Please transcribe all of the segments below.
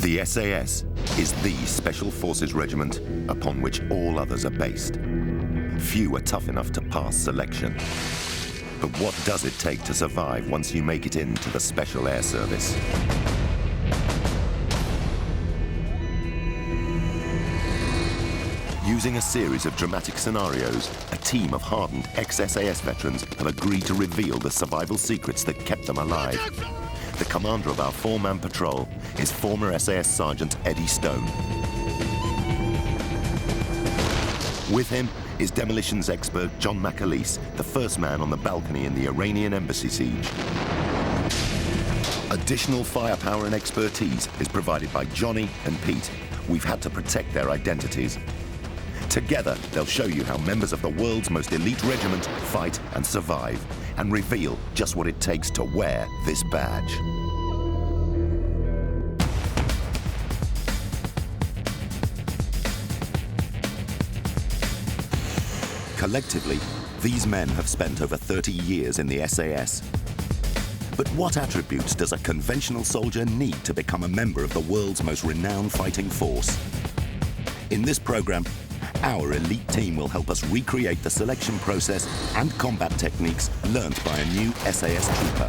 The SAS is the Special Forces regiment upon which all others are based. Few are tough enough to pass selection. But what does it take to survive once you make it into the Special Air Service? Using a series of dramatic scenarios, a team of hardened ex-SAS veterans have agreed to reveal the survival secrets that kept them alive. The commander of our four-man patrol is former SAS Sergeant Eddie Stone. With him is demolitions expert John McAleese, the first man on the balcony in the Iranian embassy siege. Additional firepower and expertise is provided by Johnny and Pete. We've had to protect their identities. Together, they'll show you how members of the world's most elite regiment fight and survive, and reveal just what it takes to wear this badge. Collectively, these men have spent over 30 years in the SAS. But what attributes does a conventional soldier need to become a member of the world's most renowned fighting force? In this program, our elite team will help us recreate the selection process and combat techniques learnt by a new SAS trooper.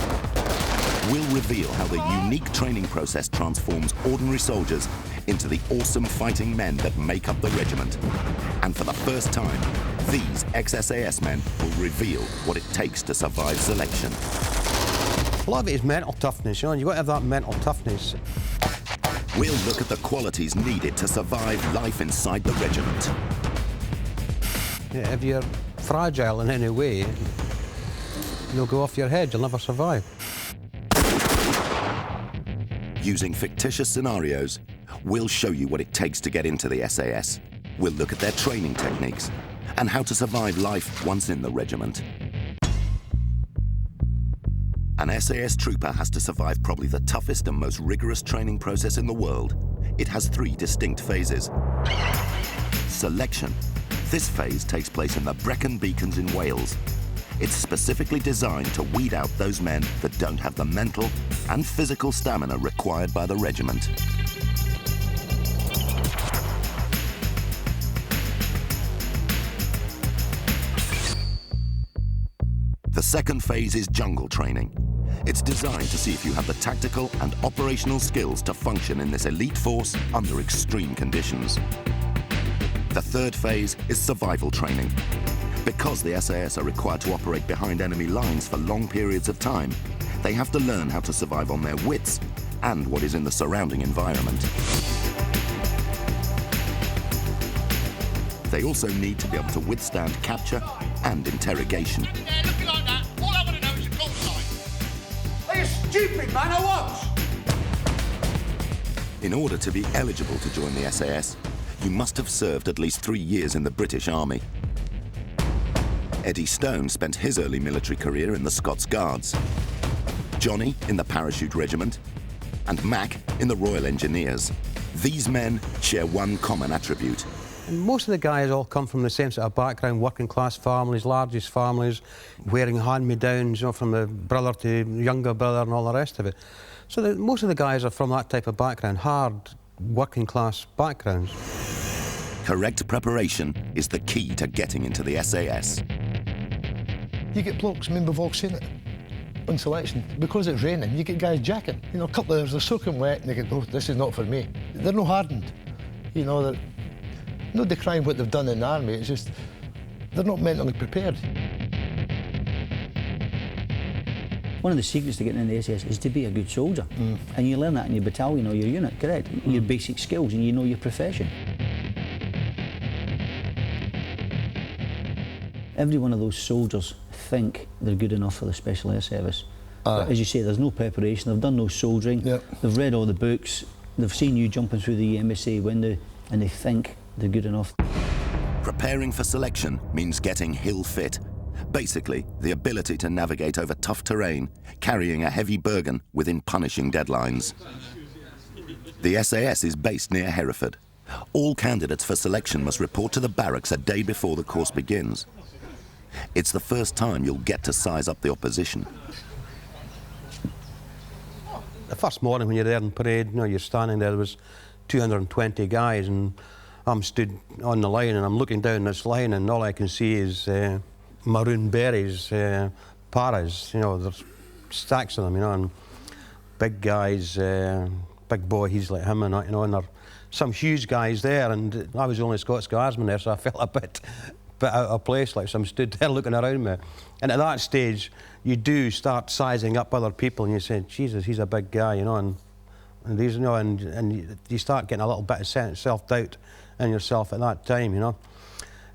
We'll reveal how the unique training process transforms ordinary soldiers into the awesome fighting men that make up the regiment. And for the first time, these ex-SAS men will reveal what it takes to survive selection. A lot of it is mental toughness, you know, and you've got to have that mental toughness. We'll look at the qualities needed to survive life inside the regiment. Yeah, if you're fragile in any way, you'll go off your head, you'll never survive. Using fictitious scenarios, we'll show you what it takes to get into the SAS. We'll look at their training techniques and how to survive life once in the regiment. An SAS trooper has to survive probably the toughest and most rigorous training process in the world. It has 3 distinct phases. Selection. This phase takes place in the Brecon Beacons in Wales. It's specifically designed to weed out those men that don't have the mental and physical stamina required by the regiment. The second phase is jungle training. It's designed to see if you have the tactical and operational skills to function in this elite force under extreme conditions. The third phase is survival training. Because the SAS are required to operate behind enemy lines for long periods of time, they have to learn how to survive on their wits and what is in the surrounding environment. They also need to be able to withstand capture and interrogation. Stupid man, I was! In order to be eligible to join the SAS, you must have served at least 3 years in the British Army. Eddie Stone spent his early military career in the Scots Guards, Johnny in the Parachute Regiment, and Mac in the Royal Engineers. These men share one common attribute. And most of the guys all come from the same sort of background, working class families, largest families, wearing hand-me-downs, you know, from the brother to younger brother and all the rest of it. So most of the guys are from that type of background, hard working class backgrounds. Correct preparation is the key to getting into the SAS. You get blokes, I mean, we've all seen it on selection. Because it's raining, you get guys jacking. You know, a couple of hours, they're soaking wet and they go, oh, this is not for me. They're no hardened. You know, they're not decrying what they've done in the army, it's just they're not mentally prepared. One of the secrets to getting in the SAS is to be a good soldier. And you learn that in your battalion or your unit, correct? Your basic skills, and you know your profession. Every one of those soldiers think they're good enough for the Special Air Service. But as you say, there's no preparation, they've done no soldiering, they've read all the books, they've seen you jumping through the MSA window, and they think they're good enough. Preparing for selection means getting hill fit. Basically, the ability to navigate over tough terrain, carrying a heavy burden within punishing deadlines. The SAS is based near Hereford. All candidates for selection must report to the barracks a day before the course begins. It's the first time you'll get to size up the opposition. If first morning when you're there in parade, you know, you're standing there was 220 guys, and I'm stood on the line and I'm looking down this line, and all I can see is maroon berets, paras, you know, there's stacks of them, you know, and big guys, big boys like him and that, you know, and there are some huge guys there, and I was the only Scots Guardsman there, so I felt a bit out of place, like some stood there looking around me. And at that stage, you do start sizing up other people, and you say, Jesus, he's a big guy, you know, and these, you know, and you start getting a little bit of self-doubt in yourself at that time, you know,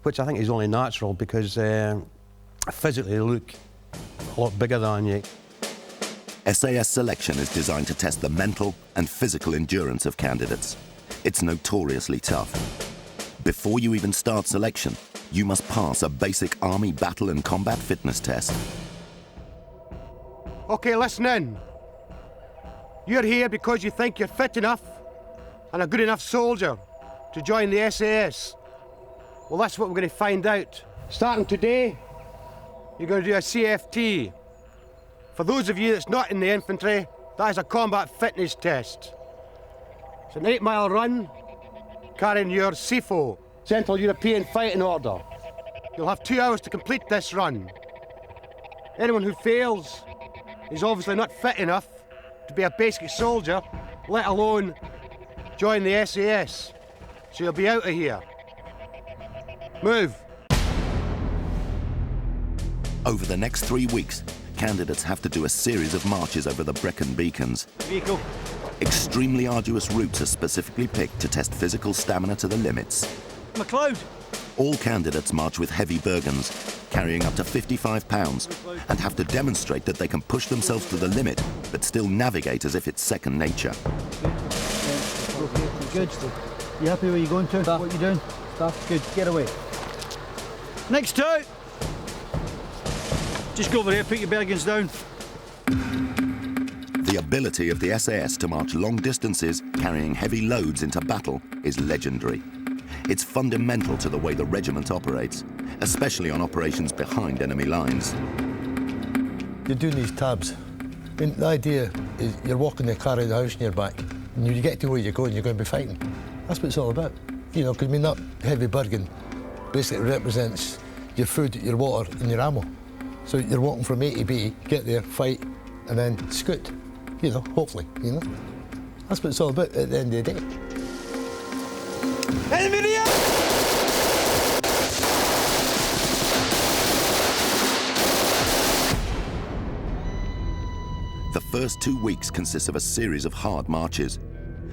which I think is only natural because physically they look a lot bigger than you. SAS selection is designed to test the mental and physical endurance of candidates. It's notoriously tough. Before you even start selection, you must pass a basic Army battle and combat fitness test. Okay, listen in. You're here because you think you're fit enough and a good enough soldier to join the SAS. Well, that's what we're going to find out. Starting today, you're going to do a CFT. For those of you that's not in the infantry, that is a combat fitness test. It's an 8-mile run carrying your CFO, Central European Fighting Order. You'll have 2 hours to complete this run. Anyone who fails is obviously not fit enough to be a basic soldier, let alone join the SAS. So you'll be out of here. Move. Over the next 3 weeks, candidates have to do a series of marches over the Brecon beacons. Vehicle. Extremely arduous routes are specifically picked to test physical stamina to the limits. McLeod. All candidates march with heavy Bergens, carrying up to 55 pounds, and have to demonstrate that they can push themselves to the limit, but still navigate as if it's second nature. Good. You happy where you're going to? What you're doing? Good. Get away. Next two. Just go over here, put your Bergens down. The ability of the SAS to march long distances carrying heavy loads into battle is legendary. It's fundamental to the way the regiment operates, especially on operations behind enemy lines. You're doing these tabs. I mean, the idea is you're walking the car out of the house on your back, and you get to where you're going to be fighting. That's what it's all about. You know, because I mean, that heavy Bergen basically represents your food, your water, and your ammo. So you're walking from A to B, get there, fight, and then scoot. You know, hopefully, you know. That's what it's all about at the end of the day. Enemy! The first 2 weeks consist of a series of hard marches.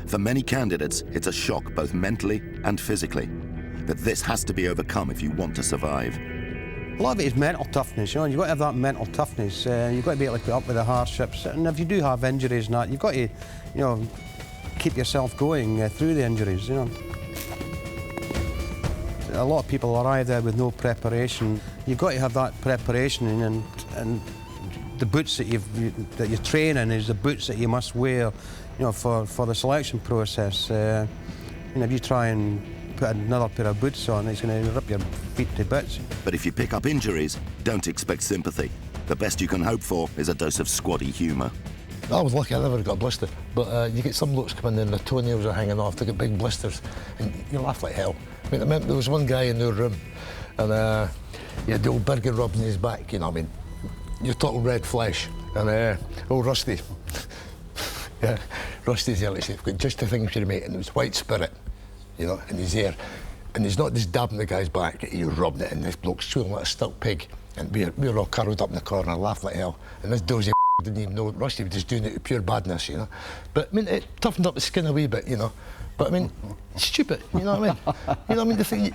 For many candidates, it's a shock both mentally and physically. But this has to be overcome if you want to survive. A lot of it is mental toughness, you know, you've got to have that mental toughness. You've got to be able to put up with the hardships, and if you do have injuries and that, you've got to, you know, keep yourself going through the injuries, you know. A lot of people arrive there with no preparation. You've got to have that preparation, and the boots that you train in is the boots that you must wear, you know, for the selection process. You know, if you try and put another pair of boots on, it's going to rip your feet to bits. But if you pick up injuries, don't expect sympathy. The best you can hope for is a dose of squaddy humour. I was lucky, I never got a blister. But you get some blokes coming in, their toenails are hanging off, they get big blisters, and you laugh like hell. I mean, I remember there was one guy in their room, and he had the old Bergen rubbing his back, you know, I mean, you're talking red flesh, and old Rusty. Yeah, Rusty's there, like, got just the thing for you, mate, and it was white spirit, you know, in his ear. And he's not just dabbing the guy's back, he's rubbing it, and this bloke's chewing like a stuck pig. And we were all curled up in the corner, laughed like hell. And this dozy didn't even know Rusty was just doing it with pure badness, you know. But I mean, it toughened up the skin a wee bit, you know. But I mean, it's stupid, you know what I mean? You know what I mean? The thing,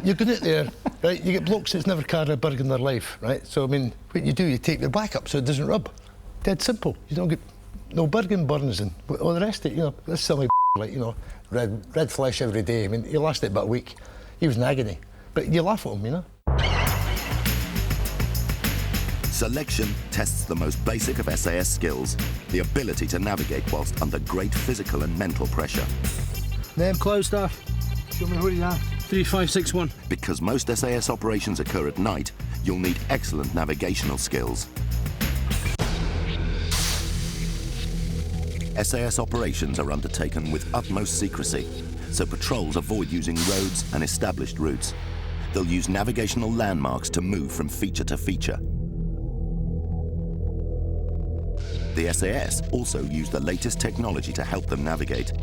you're going out there, right? You get blokes that's never carried a Berg in their life, right? So I mean, what you do, you take your back up so it doesn't rub. Dead simple. You don't get no Bergen burns and all the rest of it, you know. This silly like, you know, red flesh every day. I mean, he lasted about a week. He was in agony. But you laugh at him, you know. Selection tests the most basic of SAS skills, the ability to navigate whilst under great physical and mental pressure. Name, close staff. Show me who you are. 3561. Because most SAS operations occur at night, you'll need excellent navigational skills. SAS operations are undertaken with utmost secrecy, so patrols avoid using roads and established routes. They'll use navigational landmarks to move from feature to feature. The SAS also use the latest technology to help them navigate.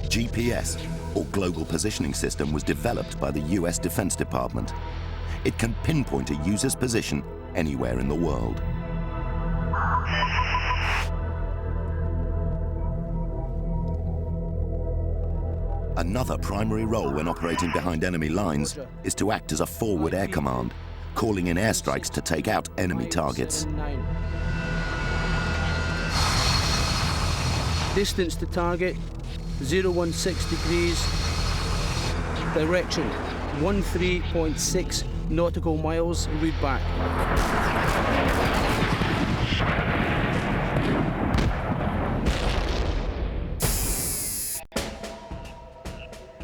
GPS, or Global Positioning System, was developed by the US Defense Department. It can pinpoint a user's position anywhere in the world. Another primary role when operating behind enemy lines is to act as a forward air command, calling in airstrikes to take out enemy targets. Distance to target, 016 degrees. Direction, 13.6 nautical miles, route back.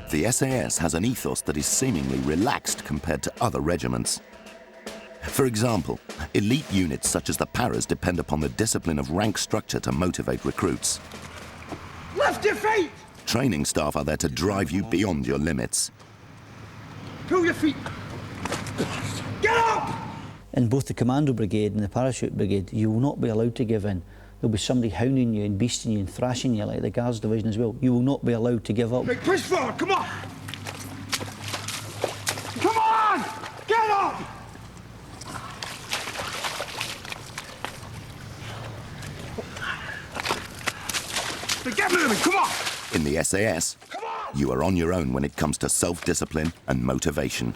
The SAS has an ethos that is seemingly relaxed compared to other regiments. For example, elite units such as the Paras depend upon the discipline of rank structure to motivate recruits. Lift your feet! Training staff are there to drive you beyond your limits. Pull your feet! Get up! In both the Commando Brigade and the Parachute Brigade, you will not be allowed to give in. There'll be somebody hounding you and beasting you and thrashing you like the Guards Division as well. You will not be allowed to give up. Right, push forward, come on! Come on! Get up! Get moving, come on! In the SAS, you are on your own when it comes to self-discipline and motivation.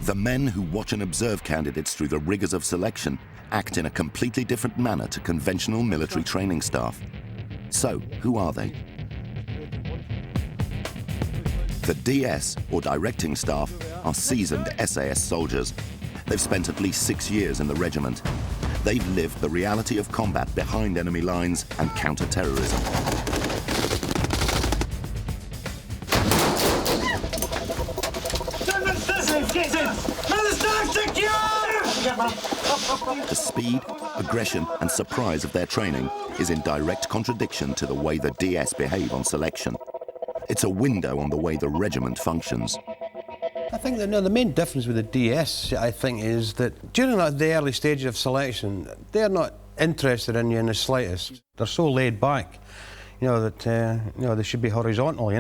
The men who watch and observe candidates through the rigors of selection act in a completely different manner to conventional military training staff. So, who are they? The DS, or directing staff, are seasoned SAS soldiers. They've spent at least 6 years in the regiment. They've lived the reality of combat behind enemy lines and counter-terrorism. The speed, aggression and surprise of their training is in direct contradiction to the way the DS behave on selection. It's a window on the way the regiment functions. I think that the main difference with the DS, I think, is that during the early stages of selection, they're not interested in you in the slightest. They're so laid back, that they should be horizontal,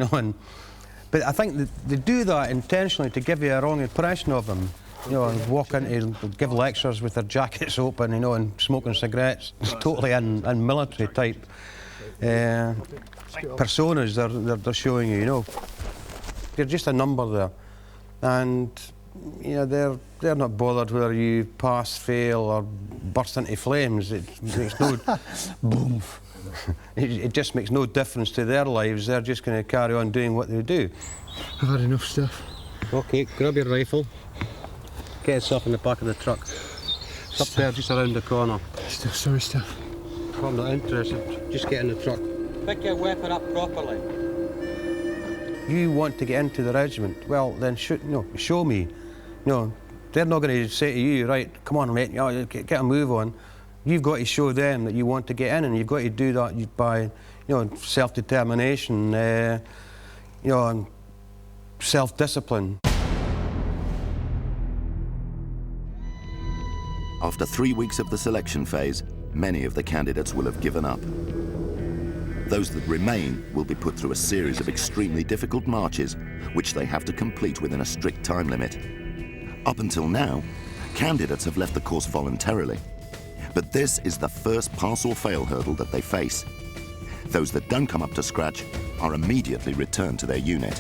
but I think that they do that intentionally to give you a wrong impression of them. And walk into, give lectures with their jackets open, and smoking cigarettes. It's totally military type personas they're showing you, They're just a number there. And, they're not bothered whether you pass, fail, or burst into flames. It makes no... boom. It just makes no difference to their lives. They're just going to carry on doing what they do. I've had enough stuff. OK, grab your rifle. Get yourself in the back of the truck. It's up there, just around the corner. Stuff, sorry, stuff. I'm not interested. Just get in the truck. Pick your weapon up properly. You want to get into the regiment? Well, then show me. They're not going to say to you, right, come on, mate, get a move on. You've got to show them that you want to get in, and you've got to do that by, self-determination, and self-discipline. After 3 weeks of the selection phase, many of the candidates will have given up. Those that remain will be put through a series of extremely difficult marches, which they have to complete within a strict time limit. Up until now, candidates have left the course voluntarily. But this is the first pass or fail hurdle that they face. Those that don't come up to scratch are immediately returned to their unit.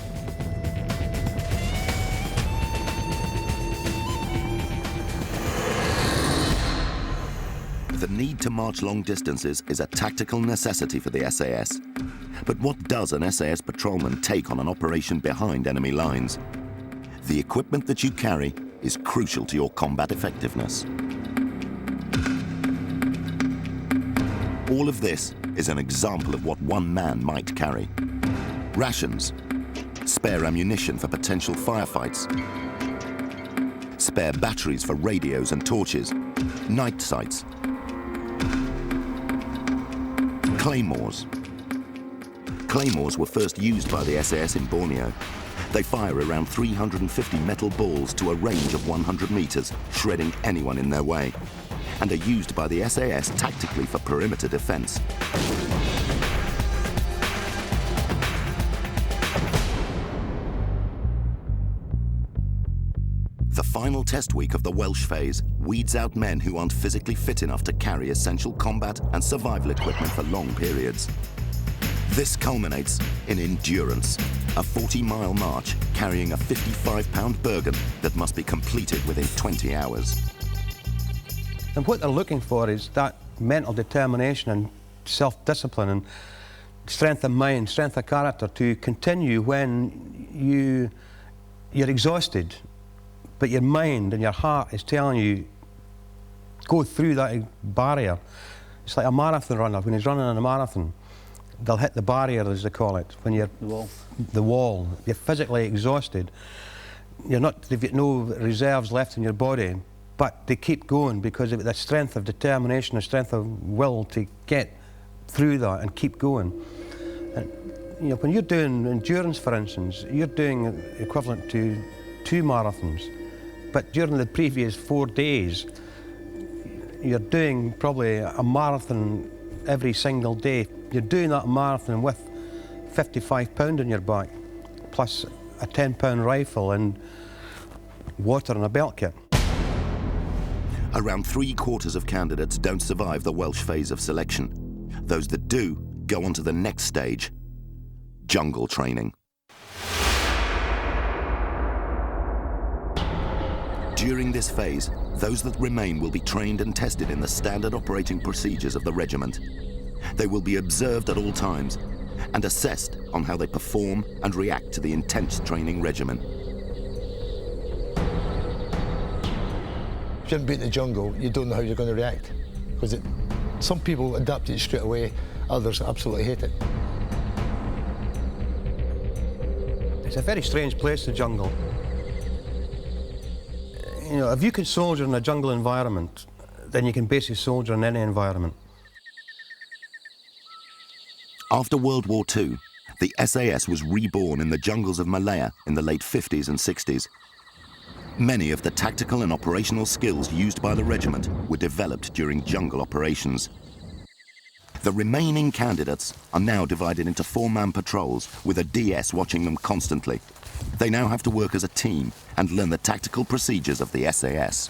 The need to march long distances is a tactical necessity for the SAS. But what does an SAS patrolman take on an operation behind enemy lines? The equipment that you carry is crucial to your combat effectiveness. All of this is an example of what one man might carry. Rations, spare ammunition for potential firefights, spare batteries for radios and torches, night sights, Claymores. Claymores were first used by the SAS in Borneo. They fire around 350 metal balls to a range of 100 meters, shredding anyone in their way, and are used by the SAS tactically for perimeter defense. The final test week of the Welsh phase weeds out men who aren't physically fit enough to carry essential combat and survival equipment for long periods. This culminates in endurance, a 40-mile march carrying a 55-pound Bergen that must be completed within 20 hours. And what they're looking for is that mental determination and self-discipline and strength of mind, strength of character to continue when you're exhausted, but your mind and your heart is telling you, go through that barrier. It's like a marathon runner, when he's running in a marathon, they'll hit the barrier, as they call it, when you're... The wall. You're physically exhausted. You've got no reserves left in your body, but they keep going because of the strength of determination, the strength of will to get through that and keep going. And, you know, when you're doing endurance, for instance, you're doing equivalent to 2 marathons, but during the previous 4 days, you're doing probably a marathon every single day. You're doing that marathon with 55 pound in your back, plus a 10-pound rifle and water and a belt kit. Around 3/4 of candidates don't survive the Welsh phase of selection. Those that do go on to the next stage, jungle training. During this phase, those that remain will be trained and tested in the standard operating procedures of the regiment. They will be observed at all times and assessed on how they perform and react to the intense training regimen. If you haven't been in the jungle, you don't know how you're going to react. Because some people adapt it straight away, others absolutely hate it. It's a very strange place, the jungle. You know, if you can soldier in a jungle environment, then you can basically soldier in any environment. After World War II, the SAS was reborn in the jungles of Malaya in the late 50s and 60s. Many of the tactical and operational skills used by the regiment were developed during jungle operations. The remaining candidates are now divided into 4-man patrols with a DS watching them constantly. They now have to work as a team and learn the tactical procedures of the SAS.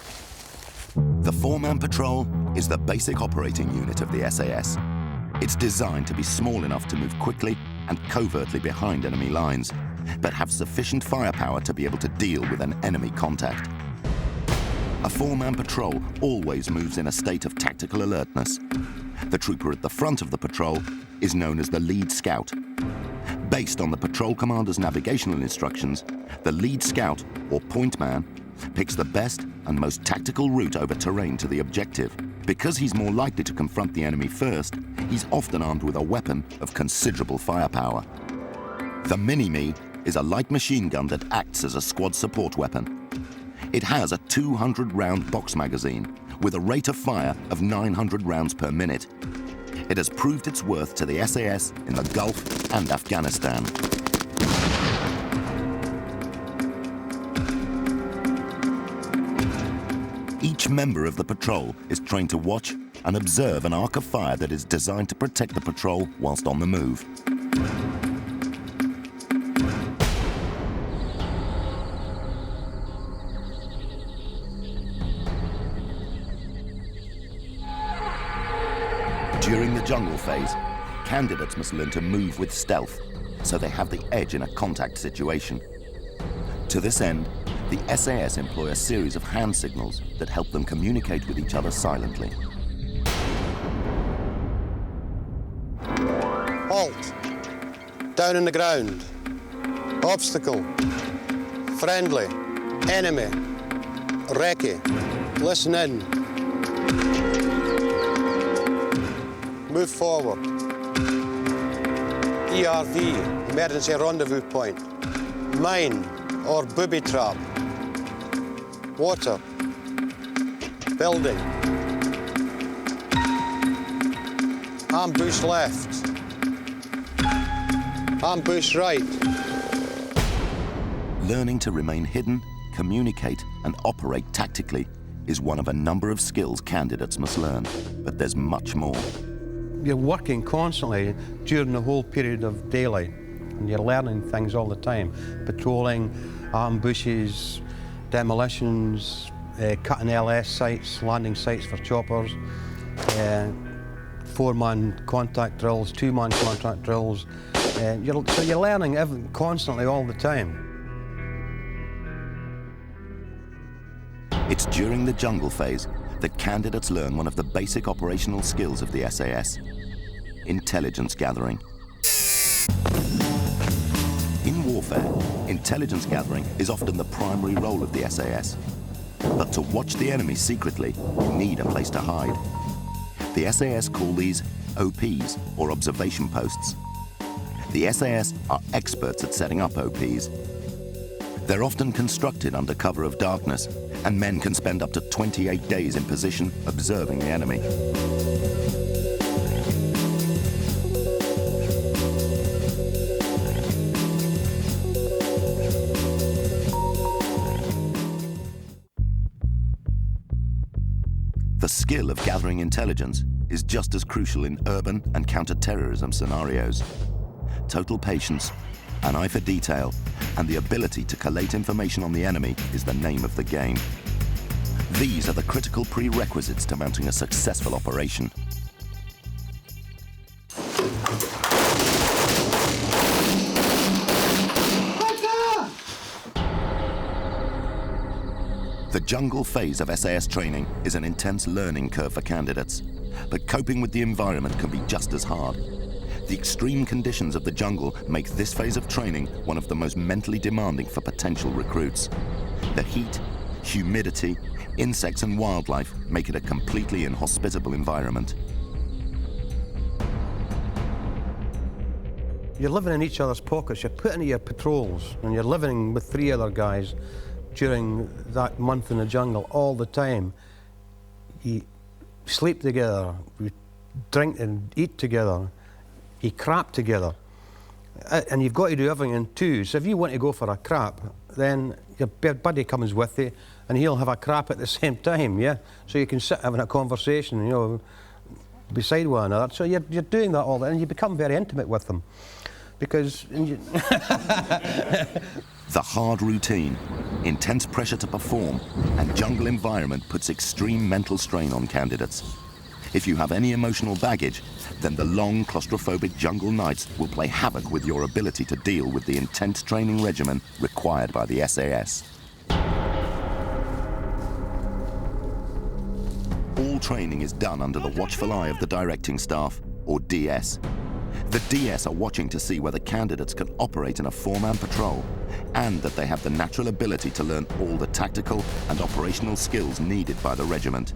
The 4-man patrol is the basic operating unit of the SAS. It's designed to be small enough to move quickly and covertly behind enemy lines, but have sufficient firepower to be able to deal with an enemy contact. A 4-man patrol always moves in a state of tactical alertness. The trooper at the front of the patrol is known as the lead scout. Based on the patrol commander's navigational instructions, the lead scout, or point man, picks the best and most tactical route over terrain to the objective. Because he's more likely to confront the enemy first, he's often armed with a weapon of considerable firepower. The Mini-Me is a light machine gun that acts as a squad support weapon. It has a 200-round box magazine with a rate of fire of 900 rounds per minute. It has proved its worth to the SAS in the Gulf and Afghanistan. Each member of the patrol is trained to watch and observe an arc of fire that is designed to protect the patrol whilst on the move. During the jungle phase, candidates must learn to move with stealth, so they have the edge in a contact situation. To this end, the SAS employ a series of hand signals that help them communicate with each other silently. Halt. Down on the ground. Obstacle. Friendly. Enemy. Recce. Listen in. Move forward. ERV, emergency rendezvous point. Mine or booby trap. Water. Building. Ambush left. Ambush right. Learning to remain hidden, communicate, and operate tactically is one of a number of skills candidates must learn, but there's much more. You're working constantly during the whole period of daylight, and you're learning things all the time. Patrolling, ambushes, demolitions, cutting LS sites, landing sites for choppers, 4-man contact drills, 2-man contact drills. So you're learning constantly all the time. It's during the jungle phase that candidates learn one of the basic operational skills of the SAS, intelligence gathering. In warfare, intelligence gathering is often the primary role of the SAS. But to watch the enemy secretly, you need a place to hide. The SAS call these OPs, or observation posts. The SAS are experts at setting up OPs. They're often constructed under cover of darkness, and men can spend up to 28 days in position observing the enemy. The skill of gathering intelligence is just as crucial in urban and counter-terrorism scenarios. Total patience, an eye for detail, and the ability to collate information on the enemy is the name of the game. These are the critical prerequisites to mounting a successful operation. The jungle phase of SAS training is an intense learning curve for candidates, but coping with the environment can be just as hard. The extreme conditions of the jungle make this phase of training one of the most mentally demanding for potential recruits. The heat, humidity, insects and wildlife make it a completely inhospitable environment. You're living in each other's pockets, you're putting in your patrols, and you're living with 3 other guys during that month in the jungle all the time. You sleep together, you drink and eat together, you crap together. And you've got to do everything in twos. So if you want to go for a crap, then your buddy comes with you and he'll have a crap at the same time, yeah? So you can sit having a conversation, you know, beside one another. So you're doing that all the time, and you become very intimate with them. Because... The hard routine, intense pressure to perform, and jungle environment puts extreme mental strain on candidates. If you have any emotional baggage, then the long, claustrophobic jungle nights will play havoc with your ability to deal with the intense training regimen required by the SAS. All training is done under the watchful eye of the directing staff, or DS. The DS are watching to see whether candidates can operate in a 4-man patrol, and that they have the natural ability to learn all the tactical and operational skills needed by the regiment.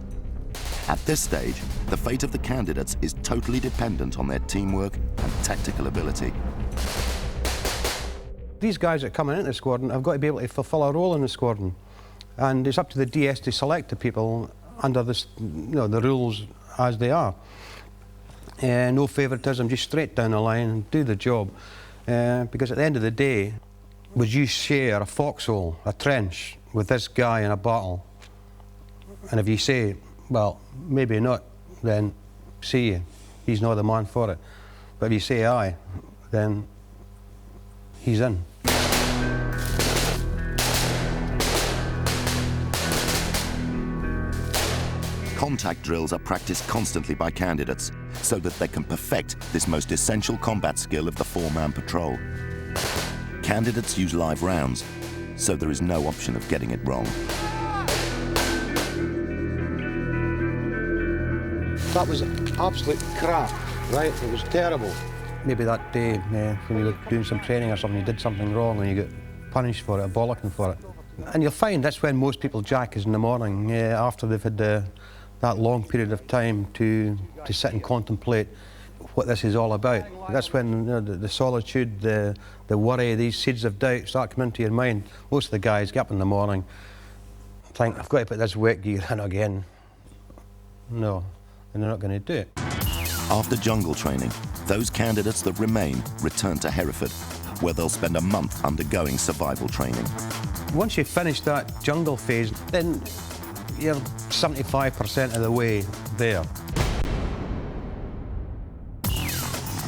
At this stage, the fate of the candidates is totally dependent on their teamwork and tactical ability. These guys that come into the squadron have got to be able to fulfill a role in the squadron. And it's up to the DS to select the people under this, you know, the rules as they are. No favouritism, just straight down the line and do the job. Because at the end of the day, would you share a foxhole, a trench, with this guy in a battle? And if you say, well, maybe not, then see you. He's not the man for it. But if you say aye, then he's in. Contact drills are practiced constantly by candidates so that they can perfect this most essential combat skill of the 4-man patrol. Candidates use live rounds, so there is no option of getting it wrong. That was absolute crap, right? It was terrible. Maybe that day when you were doing some training or something, you did something wrong and you got punished for it, or bollocking for it. And you'll find that's when most people jack is in the morning, after they've had that long period of time to sit and contemplate what this is all about. That's when the solitude, the worry, these seeds of doubt start coming into your mind. Most of the guys get up in the morning, think, I've got to put this wet gear in again. No, and they're not going to do it. After jungle training, those candidates that remain return to Hereford, where they'll spend a month undergoing survival training. Once you finish that jungle phase, then you're 75% of the way there.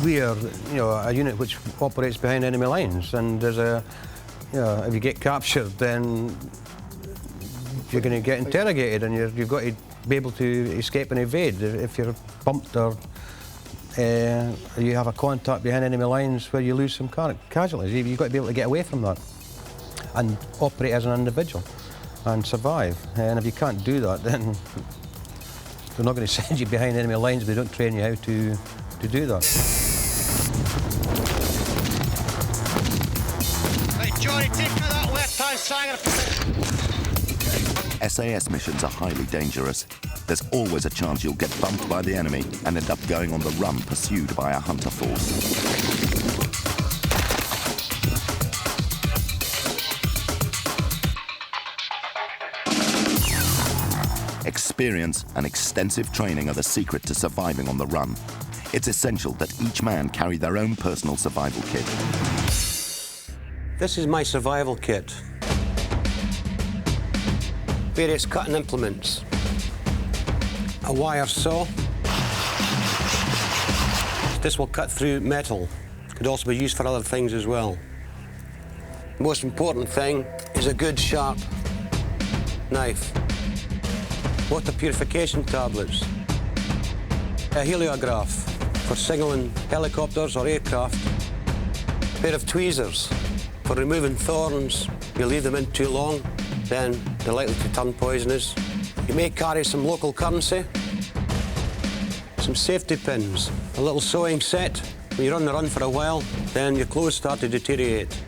We are, a unit which operates behind enemy lines, and there's if you get captured, then you're going to get interrogated, and you've got to be able to escape and evade. If you're bumped or you have a contact behind enemy lines where you lose some casualties, you've got to be able to get away from that and operate as an individual and survive. And if you can't do that, then they're not going to send you behind enemy lines if they don't train you how to do that. Right, Johnny, take me that left-hand side. SAS missions are highly dangerous. There's always a chance you'll get bumped by the enemy and end up going on the run pursued by a hunter force. Experience and extensive training are the secret to surviving on the run. It's essential that each man carry their own personal survival kit. This is my survival kit. Various cutting implements. A wire saw. This will cut through metal. Could also be used for other things as well. The most important thing is a good sharp knife. Water purification tablets. A heliograph for signaling helicopters or aircraft. A pair of tweezers for removing thorns. You leave them in too long, then they're likely to turn poisonous. You may carry some local currency, some safety pins, a little sewing set. When you're on the run for a while, then your clothes start to deteriorate.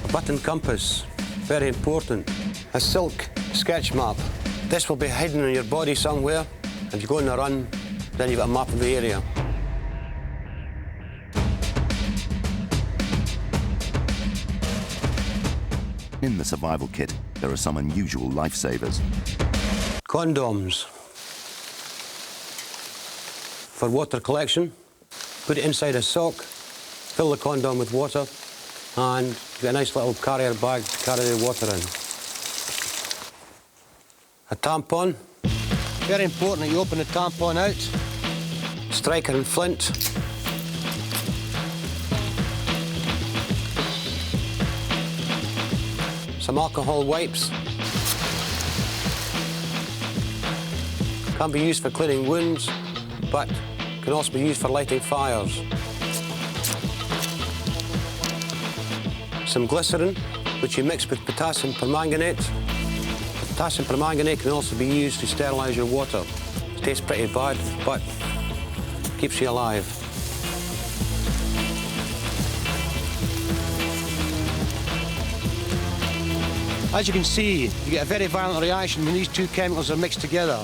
A button compass, very important. A silk sketch map. This will be hidden in your body somewhere. If you go on the run, then you've got a map of the area. In the survival kit, there are some unusual lifesavers. Condoms. For water collection, put it inside a sock, fill the condom with water, and get a nice little carrier bag to carry the water in. A tampon. Very important that you open the tampon out. Striker and flint. Some alcohol wipes. Can be used for cleaning wounds, but can also be used for lighting fires. Some glycerin, which you mix with potassium permanganate. Potassium permanganate can also be used to sterilise your water. It tastes pretty bad, but keeps you alive. As you can see, you get a very violent reaction when these two chemicals are mixed together.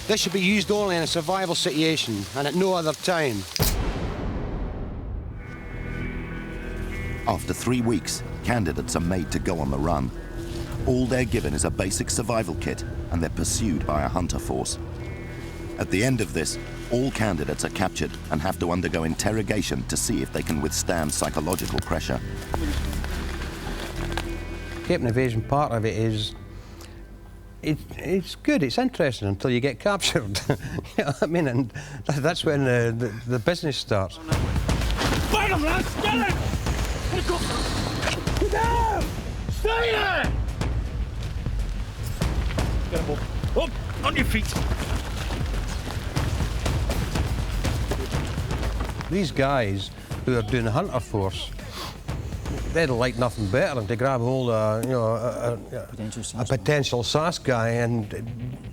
This should be used only in a survival situation and at no other time. After 3 weeks, candidates are made to go on the run. All they're given is a basic survival kit, and they're pursued by a hunter force. At the end of this, all candidates are captured and have to undergo interrogation to see if they can withstand psychological pressure. Escape and evasion part of it is, it's good, it's interesting until you get captured. You know what I mean? And that's when the business starts. Fight him, lads! Get it! Get down! Stay there! Get him up. Up! On your feet! These guys who are doing the hunter force, they'd like nothing better than to grab hold of, a potential SAS guy and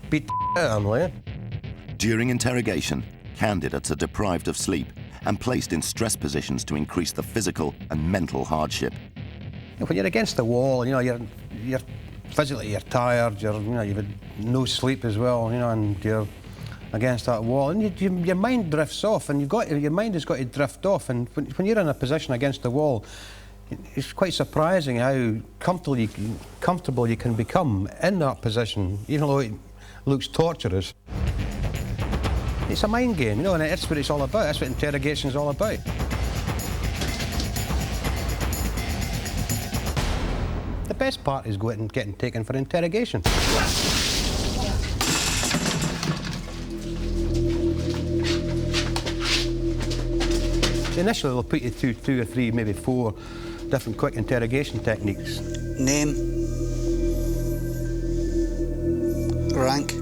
beat the out of him. During interrogation, candidates are deprived of sleep and placed in stress positions to increase the physical and mental hardship. When you're against the wall, you're physically you're tired, you've had no sleep as well, and you're against that wall, and your mind drifts off, and your mind has got to drift off, and when you're in a position against the wall, it's quite surprising how comfortable you can become in that position, even though it looks torturous. It's a mind game, you know, and that's what it's all about. That's what interrogation is all about. The best part is getting taken for interrogation. Initially, they'll put you through 2 or 3, maybe 4 different quick interrogation techniques. Name. Rank.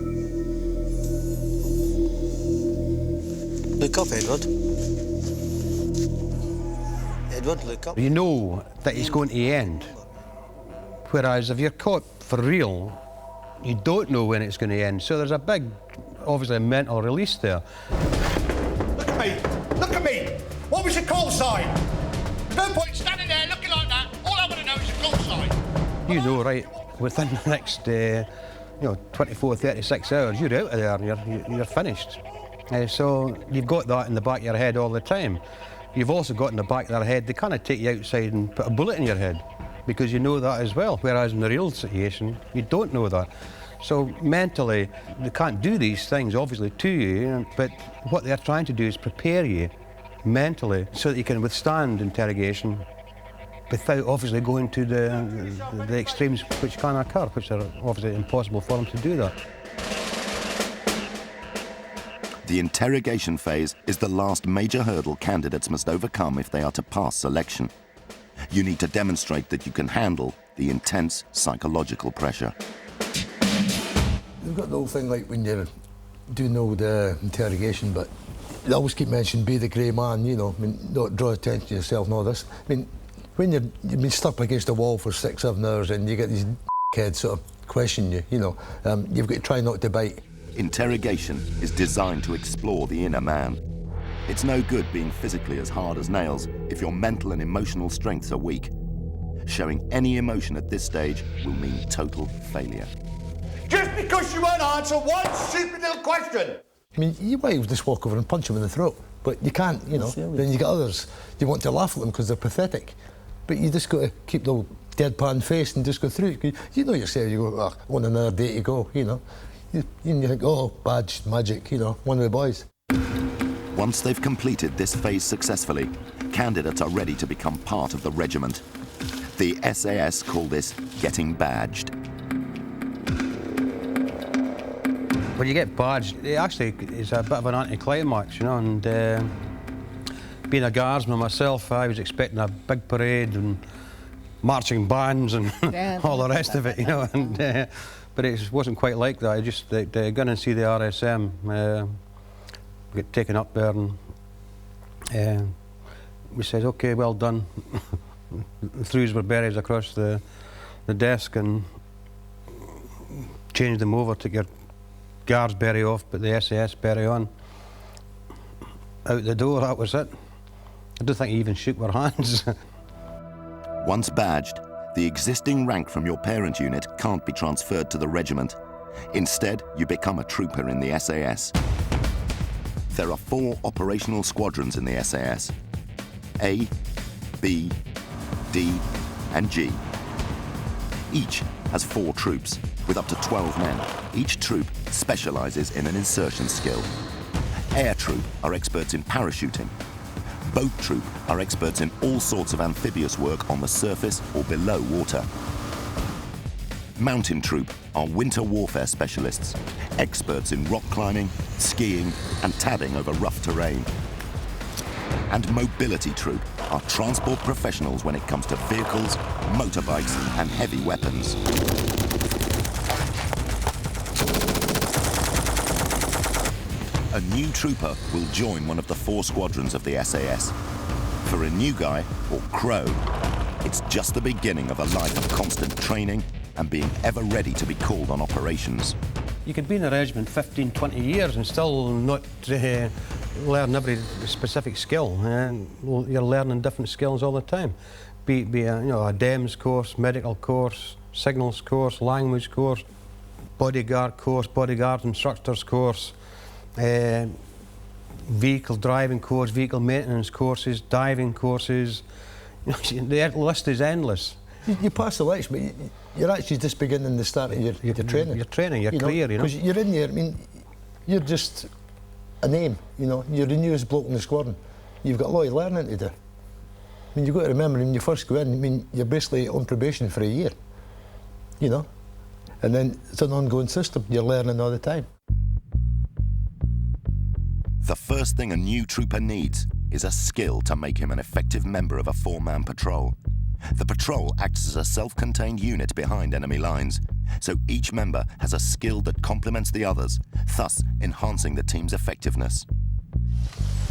Look up, Edward. Edward, look up. You know that it's going to end. Whereas if you're caught for real, you don't know when it's going to end. So there's a big, obviously, mental release there. Look at me! Look at me! What was your call sign? No point standing there looking like that. All I want to know is your call sign. You know, right, within the next, 24, 36 hours, you're out of there and you're finished. So you've got that in the back of your head all the time. You've also got in the back of their head, they kind of take you outside and put a bullet in your head, because you know that as well. Whereas in the real situation, you don't know that. So mentally, they can't do these things, obviously, to you, but what they're trying to do is prepare you mentally so that you can withstand interrogation without obviously going to the extremes which can occur, which are obviously impossible for them to do that. The interrogation phase is the last major hurdle candidates must overcome if they are to pass selection. You need to demonstrate that you can handle the intense psychological pressure. You've got the whole thing like when you're doing all the interrogation, but they always keep mentioning be the grey man, you know, I mean, don't draw attention to yourself and all this. I mean, when you've been stuck against a wall for 6, 7 hours and you get these kids sort of question you, you know, you've got to try not to bite. Interrogation is designed to explore the inner man. It's no good being physically as hard as nails if your mental and emotional strengths are weak. Showing any emotion at this stage will mean total failure. Just because you won't answer one stupid little question. I mean, you might just walk over and punch them in the throat, but you can't, you know. Then you get others, you want to laugh at them because they're pathetic. But you just got to keep the deadpan face and just go through it. You know yourself, you go, oh, on another day to go, you know. You think, oh, badge, magic, you know, one of the boys. Once they've completed this phase successfully, candidates are ready to become part of the regiment. The SAS call this getting badged. When you get badged, it actually is a bit of an anticlimax, you know, and being a guardsman myself, I was expecting a big parade and marching bands and all the rest of it, you know, and but it wasn't quite like that. I just go in and see the RSM, get taken up there, and we said, okay, well done. Threws were buried across the desk and changed them over, took your guards bury off, but the SAS bury on. Out the door, that was it. I don't think he even shook our hands. Once badged, the existing rank from your parent unit can't be transferred to the regiment. Instead, you become a trooper in the SAS. There are 4 operational squadrons in the SAS: A, B, D, and G. Each has 4 troops, with up to 12 men. Each troop specializes in an insertion skill. Air troop are experts in parachuting. Boat troop are experts in all sorts of amphibious work on the surface or below water. Mountain troop are winter warfare specialists, experts in rock climbing, skiing, and tabbing over rough terrain. And mobility troop are transport professionals when it comes to vehicles, motorbikes, and heavy weapons. A new trooper will join one of the 4 squadrons of the SAS. For a new guy, or crow, it's just the beginning of a life of constant training and being ever ready to be called on operations. You could be in a regiment 15, 20 years and still not learn every specific skill. You're learning different skills all the time. Be a DEMS course, medical course, signals course, language course, bodyguard course, bodyguard instructors course, vehicle driving course, vehicle maintenance courses, diving courses. The list is endless. You pass selection, but you're actually just beginning the start of your training. Your training, your career, you know. Because you're in there, I mean, you're just a name, you know, you're the newest bloke in the squadron. You've got a lot of learning to do. I mean, you've got to remember, when you first go in, I mean, you're basically on probation for a year, you know? And then it's an ongoing system, you're learning all the time. The first thing a new trooper needs is a skill to make him an effective member of a four-man patrol. The patrol acts as a self-contained unit behind enemy lines, so each member has a skill that complements the others, thus enhancing the team's effectiveness.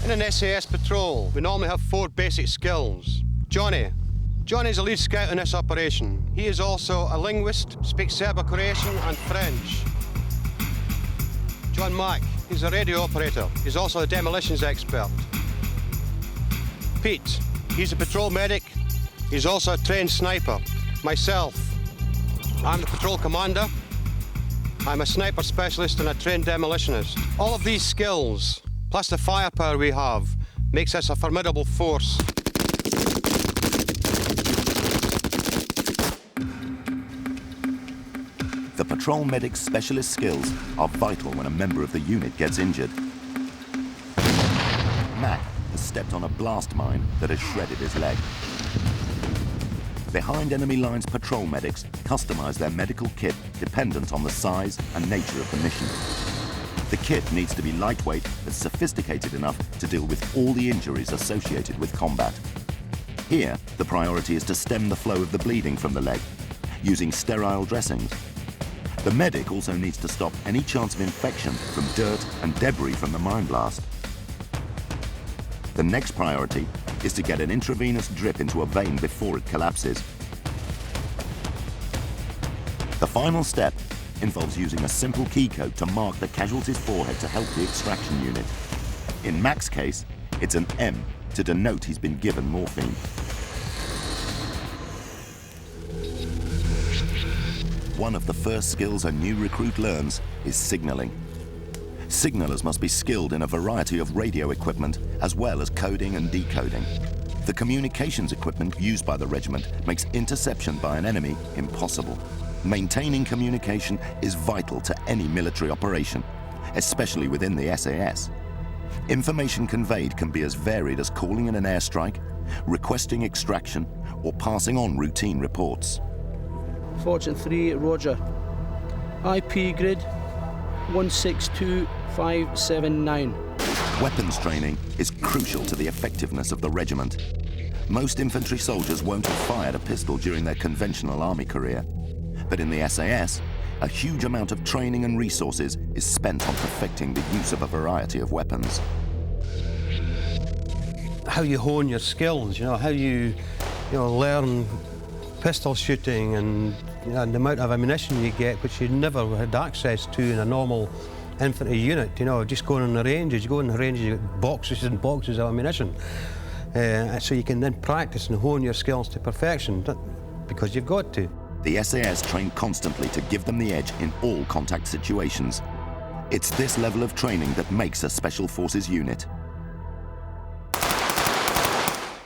In an SAS patrol, we normally have 4 basic skills. Johnny's a lead scout in this operation. He is also a linguist, speaks Serbo-Croatian and French. John Mack, he's a radio operator. He's also a demolitions expert. Pete, he's a patrol medic. He's also a trained sniper. Myself, I'm the patrol commander. I'm a sniper specialist and a trained demolitionist. All of these skills, plus the firepower we have, makes us a formidable force. The patrol medic's specialist skills are vital when a member of the unit gets injured. Mac has stepped on a blast mine that has shredded his leg. Behind enemy lines, patrol medics customize their medical kit dependent on the size and nature of the mission. The kit needs to be lightweight but sophisticated enough to deal with all the injuries associated with combat. Here, the priority is to stem the flow of the bleeding from the leg, using sterile dressings. The medic also needs to stop any chance of infection from dirt and debris from the mine blast. The next priority is to get an intravenous drip into a vein before it collapses. The final step involves using a simple key code to mark the casualty's forehead to help the extraction unit. In Mac's case, it's an M to denote he's been given morphine. One of the first skills a new recruit learns is signaling. Signalers must be skilled in a variety of radio equipment, as well as coding and decoding. The communications equipment used by the regiment makes interception by an enemy impossible. Maintaining communication is vital to any military operation, especially within the SAS. Information conveyed can be as varied as calling in an airstrike, requesting extraction, or passing on routine reports. Fortune 3, Roger. IP grid 162579. Weapons training is crucial to the effectiveness of the regiment. Most infantry soldiers won't have fired a pistol during their conventional army career. But in the SAS, a huge amount of training and resources is spent on perfecting the use of a variety of weapons. How you hone your skills, how you learn pistol shooting and the amount of ammunition you get, which you never had access to in a normal infantry unit, just going on the ranges. You go on the ranges, you get boxes and boxes of ammunition. So you can then practice and hone your skills to perfection, because you've got to. The SAS train constantly to give them the edge in all contact situations. It's this level of training that makes a Special Forces unit.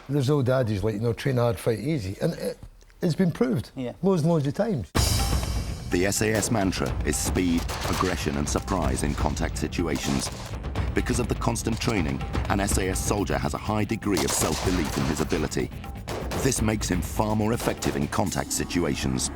There's old adage like, train hard, fight easy. And it's been proved loads and loads of times. The SAS mantra is speed, aggression and surprise in contact situations. Because of the constant training, an SAS soldier has a high degree of self-belief in his ability. This makes him far more effective in contact situations.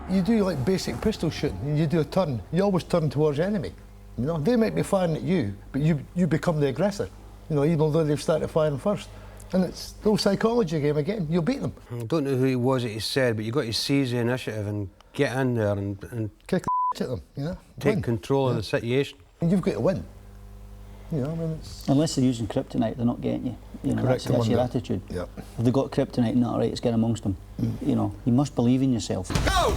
You do like basic pistol shooting, and you do a turn, you always turn towards the enemy. They might be firing at you, but you become the aggressor, even though they've started firing first. And it's the whole psychology game again, you'll beat them. I don't know who he was that he said, but you've got to seize the initiative and get in there and kick the at them, take win. control of the situation. And you've got to win. It's... Unless they're using kryptonite, they're not getting you. That's your attitude. Yep. If they've got kryptonite, not right, let's get amongst them. You must believe in yourself. Go!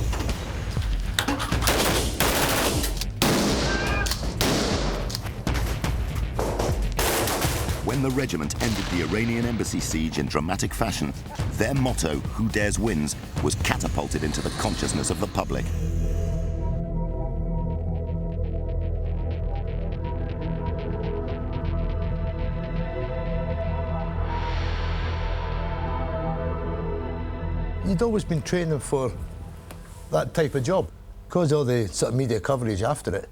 When the regiment ended the Iranian embassy siege in dramatic fashion, their motto, "Who dares wins," was catapulted into the consciousness of the public. You'd always been training for that type of job. Because of all the sort of media coverage after it,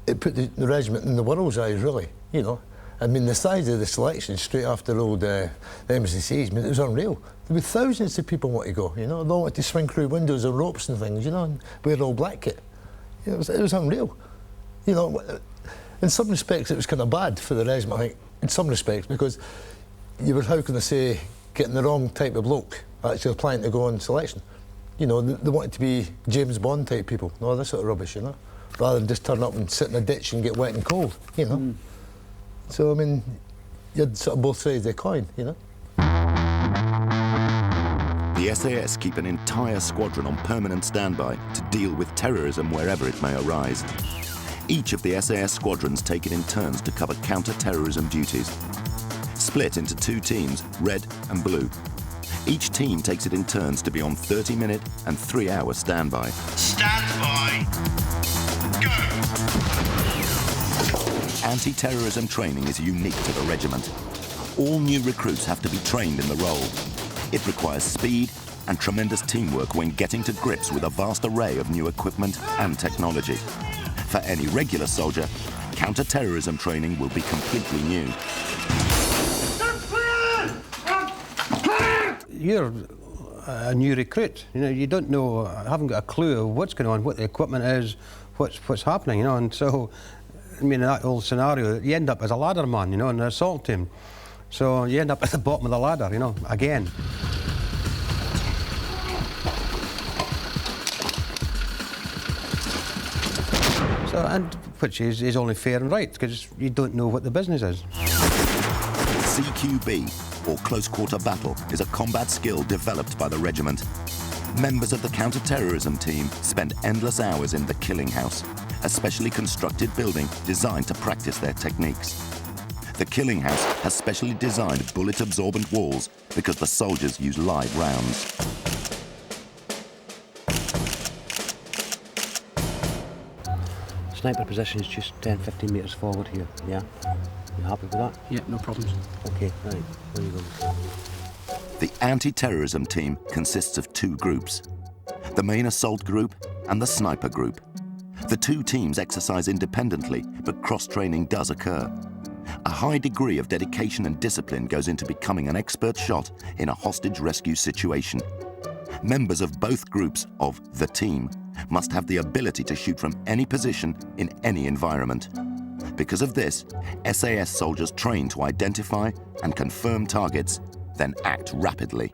it put the regiment in the world's eyes, really, you know. I mean, the size of the selection straight after old MCCs, I mean, it was unreal. There were thousands of people want to go, you know. They all wanted to swing through windows and ropes and things, you know, and wear all black kit. You know, it was unreal. You know, in some respects it was kind of bad for the regiment, I think, in some respects, because you were, how can I say, getting the wrong type of bloke actually applying to go on selection. You know, they wanted to be James Bond type people, and all this sort of rubbish, you know, rather than just turn up and sit in a ditch and get wet and cold, you know. So, I mean, you had sort of both sides of the coin, you know. The SAS keep an entire squadron on permanent standby to deal with terrorism wherever it may arise. Each of the SAS squadrons take it in turns to cover counter-terrorism duties. Split into 2 teams, red and blue. Each team takes it in turns to be on 30-minute and 3-hour standby. Stand by. Go. Anti-terrorism training is unique to the regiment. All new recruits have to be trained in the role. It requires speed and tremendous teamwork when getting to grips with a vast array of new equipment and technology. For any regular soldier, counter-terrorism training will be completely new. You're a new recruit, you know, you don't know, haven't got a clue of what's going on, what the equipment is, what's happening, you know, and so, I mean, in that old scenario, you end up as a ladder man, you know, in the assault team. So you end up at the bottom of the ladder, you know, again. So, and which is only fair and right, because you don't know what the business is. CQB, or close quarter battle, is a combat skill developed by the regiment. Members of the counter-terrorism team spend endless hours in the killing house, a specially constructed building designed to practice their techniques. The killing house has specially designed bullet-absorbent walls because the soldiers use live rounds. Sniper position is just 10-15 metres forward here, yeah? You happy with that? Yeah, no problems. Okay, right, where you going? The anti-terrorism team consists of 2 groups, the main assault group and the sniper group. The 2 teams exercise independently, but cross-training does occur. A high degree of dedication and discipline goes into becoming an expert shot in a hostage rescue situation. Members of both groups of the team must have the ability to shoot from any position in any environment. Because of this, SAS soldiers train to identify and confirm targets, then act rapidly.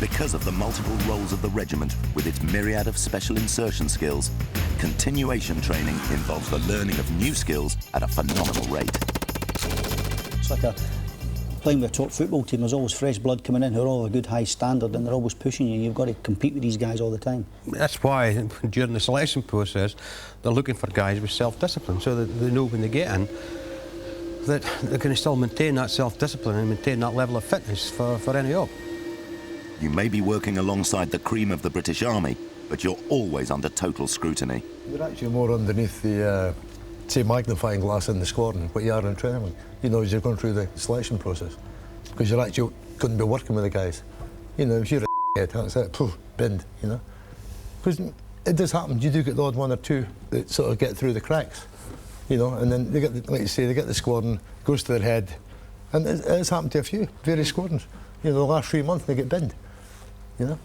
Because of the multiple roles of the regiment with its myriad of special insertion skills, continuation training involves the learning of new skills at a phenomenal rate. It's like playing with a top football team. There's always fresh blood coming in who are all a good high standard, and they're always pushing you. You've got to compete with these guys all the time. That's why during the selection process they're looking for guys with self-discipline, so that they know when they get in that they can still maintain that self-discipline and maintain that level of fitness for any op. You may be working alongside the cream of the British Army, but you're always under total scrutiny. You're actually more underneath the, say, magnifying glass in the squadron, what you are in training, you know, as you're going through the selection process. Because you're actually going to be working with the guys. You know, if you're a head, that's it, poof, bend, you know. Because it does happen, you do get the odd 1 or 2 that sort of get through the cracks, you know, and then they get, like you say, they get the squadron, goes to their head, and it's happened to a few, various squadrons. You know, the last 3 months they get binned, you know.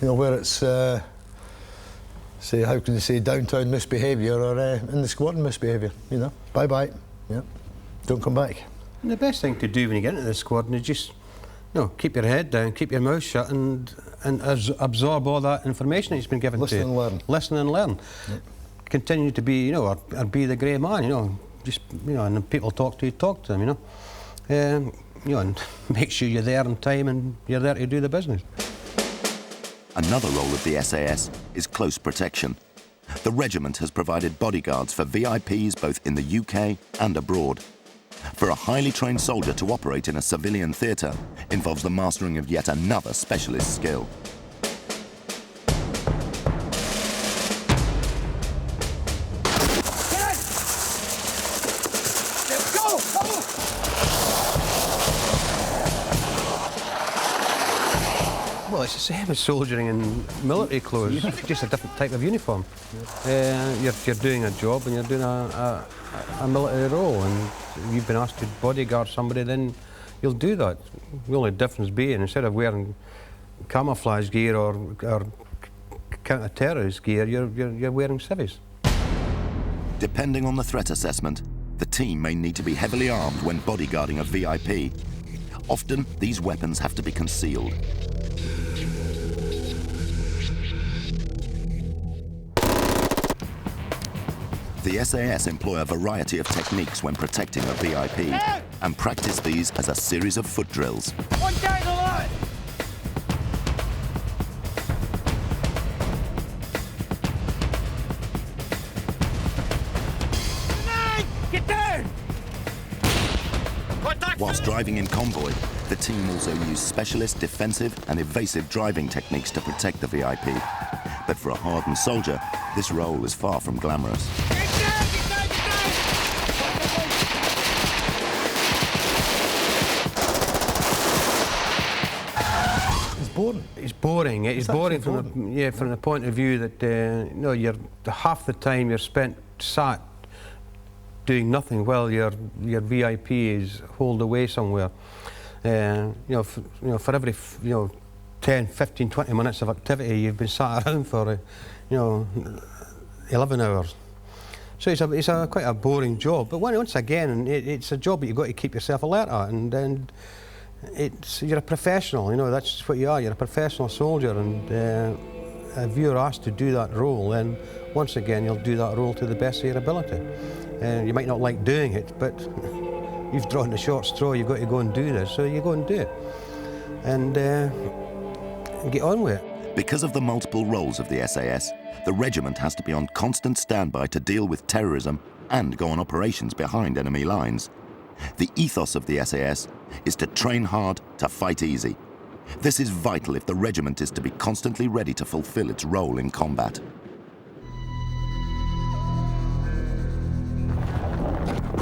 You know, where it's, say, how can you say, downtown misbehaviour or in the squadron misbehaviour, you know. Bye-bye, yeah, don't come back. And the best thing to do when you get into the squadron is just, you know, keep your head down, keep your mouth shut, and absorb all that information that's been given to you. Listen and learn. Listen and learn. Yep. Continue to be, you know, or be the grey man, you know. Just, you know, and when people talk to you, talk to them, you know. You know, and make sure you're there on time and you're there to do the business. Another role of the SAS is close protection. The regiment has provided bodyguards for VIPs both in the UK and abroad. For a highly trained soldier to operate in a civilian theatre involves the mastering of yet another specialist skill. Well, it's the same as soldiering in military clothes, just a different type of uniform. You're doing a job and you're doing a military role, and you've been asked to bodyguard somebody, then you'll do that. The only difference being, instead of wearing camouflage gear or counter-terrorist gear, you're wearing civvies. Depending on the threat assessment, the team may need to be heavily armed when bodyguarding a VIP. Often, these weapons have to be concealed. The SAS employ a variety of techniques when protecting a VIP and practice these as a series of foot drills. One down the line! Get down! Whilst driving in convoy, the team also use specialist defensive and evasive driving techniques to protect the VIP. But for a hardened soldier, this role is far from glamorous. Boring. It's boring. It's boring from the point of view that you know, half the time you're spent sat doing nothing while your VIP is holed away somewhere. You know, for every 10, 15, 20 minutes of activity, you've been sat around for 11 hours. So it's quite a boring job. But once again, it's a job that you've got to keep yourself alert at, and you're a professional, you know, that's what you are. You're a professional soldier, and if you're asked to do that role, then once again you'll do that role to the best of your ability. You might not like doing it, but you've drawn the short straw, you've got to go and do this, so you go and do it. And get on with it. Because of the multiple roles of the SAS, the regiment has to be on constant standby to deal with terrorism and go on operations behind enemy lines. The ethos of the SAS is to train hard, to fight easy. This is vital if the regiment is to be constantly ready to fulfill its role in combat.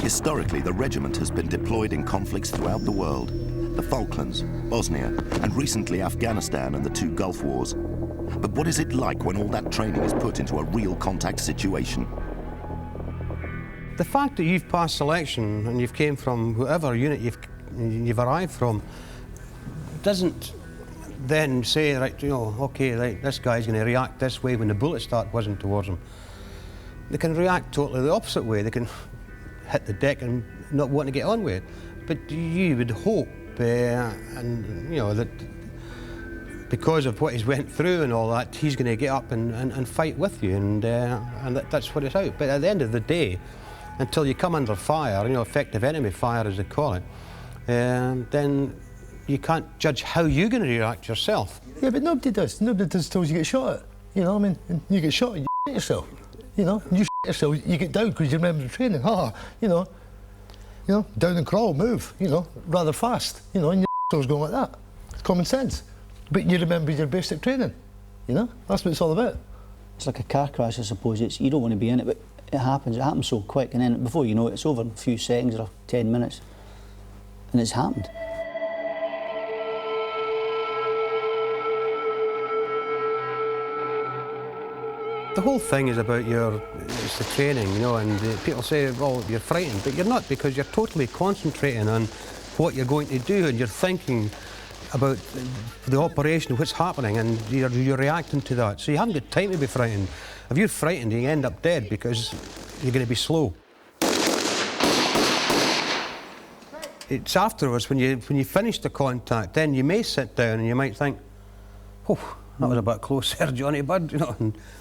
Historically, the regiment has been deployed in conflicts throughout the world: the Falklands, Bosnia, and recently Afghanistan and the two Gulf Wars. But what is it like when all that training is put into a real contact situation? The fact that you've passed selection and you've came from whatever unit you've arrived from doesn't then say, right, you know, okay, right, this guy's going to react this way when the bullets start whizzing towards him. They can react totally the opposite way. They can hit the deck and not want to get on with it. But you would hope, and you know, that because of what he's went through and all that, he's going to get up and fight with you, and that's what it's out. But at the end of the day, until you come under fire, you know, effective enemy fire as they call it, then you can't judge how you're going to react yourself. Yeah, but nobody does. Nobody does till you get shot at. You know, I mean, you get shot, you shit yourself. You know, you shit yourself, you get down because you remember the training. You know, down and crawl, move, you know, rather fast. You know, and your yourself's going like that. It's common sense. But you remember your basic training. You know, that's what it's all about. It's like a car crash, I suppose. You don't want to be in it, but it happens so quick, and then before you know it, it's over in a few seconds or 10 minutes, and it's happened. The whole thing is about it's the training, you know, and people say, well, you're frightened, but you're not, because you're totally concentrating on what you're going to do, and you're thinking about the operation, what's happening, and you're reacting to that. So you haven't got time to be frightened. If you're frightened, you end up dead because you're going to be slow. It's afterwards, when you finish the contact, then you may sit down and you might think, oh, that was a bit close there, Johnny Bud, you know,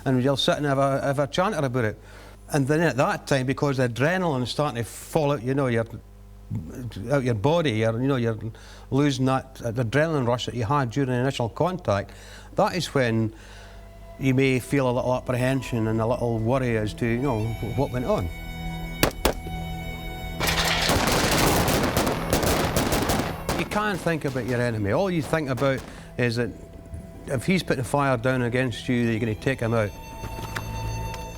and you'll sit and have a chanter about it. And then at that time, because the adrenaline's starting to fall out, you know, out your body, you're losing that adrenaline rush that you had during the initial contact, that is when you may feel a little apprehension and a little worry as to, you know, what went on. You can't think about your enemy. All you think about is that if he's putting fire down against you, that you're going to take him out.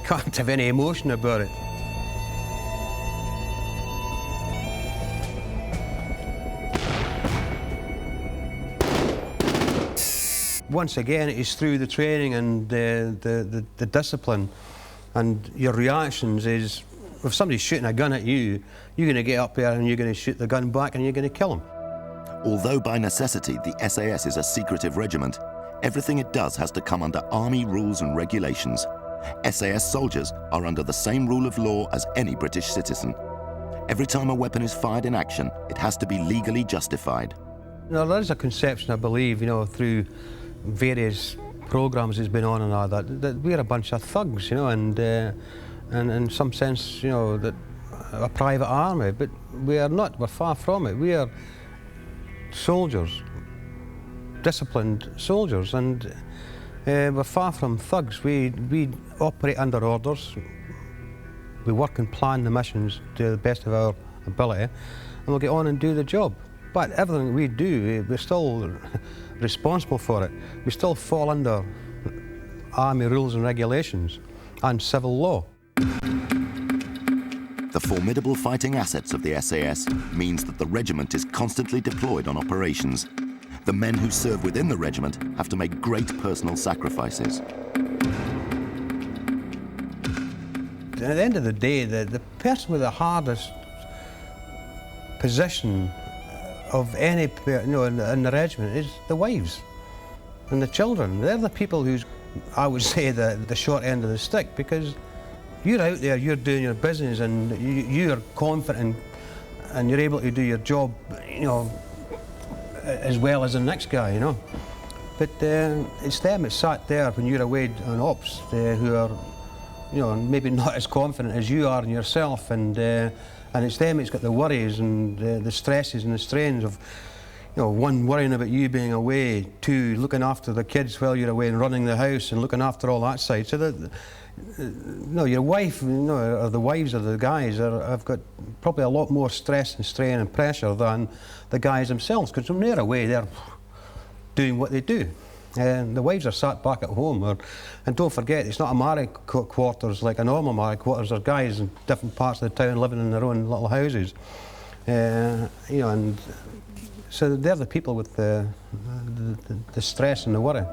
Can't have any emotion about it. Once again, it is through the training and the discipline and your reactions is, if somebody's shooting a gun at you, you're going to get up there and you're going to shoot the gun back and you're going to kill them. Although by necessity the SAS is a secretive regiment, everything it does has to come under Army rules and regulations. SAS soldiers are under the same rule of law as any British citizen. Every time a weapon is fired in action, it has to be legally justified. There is a conception, I believe, through various programmes that's been on and all that we're a bunch of thugs, and in some sense, that a private army, but we are not, we're far from it. We are soldiers, disciplined soldiers, and we're far from thugs. We operate under orders. We work and plan the missions to the best of our ability, and we'll get on and do the job. But everything we do, we're still responsible for it. We still fall under Army rules and regulations and civil law. The formidable fighting assets of the SAS means that the regiment is constantly deployed on operations. The men who serve within the regiment have to make great personal sacrifices. At the end of the day, the person with the hardest position of any, in the regiment is the wives and the children. They're the people who's, I would say, the short end of the stick, because you're out there, you're doing your business, and you're confident and you're able to do your job, as well as the next guy, But it's them that sat there when you're away on ops who are, maybe not as confident as you are in yourself, and it's them that's got the worries and the stresses and the strains of, one, worrying about you being away, two, looking after the kids while you're away and running the house and looking after all that side. So that, your wife, or the wives of the guys have got probably a lot more stress and strain and pressure than the guys themselves, because when they're away, they're doing what they do. And the wives are sat back at home, and don't forget, it's not a married quarters like a normal married quarters. There's guys in different parts of the town living in their own little houses, and so they're the people with the stress and the worry.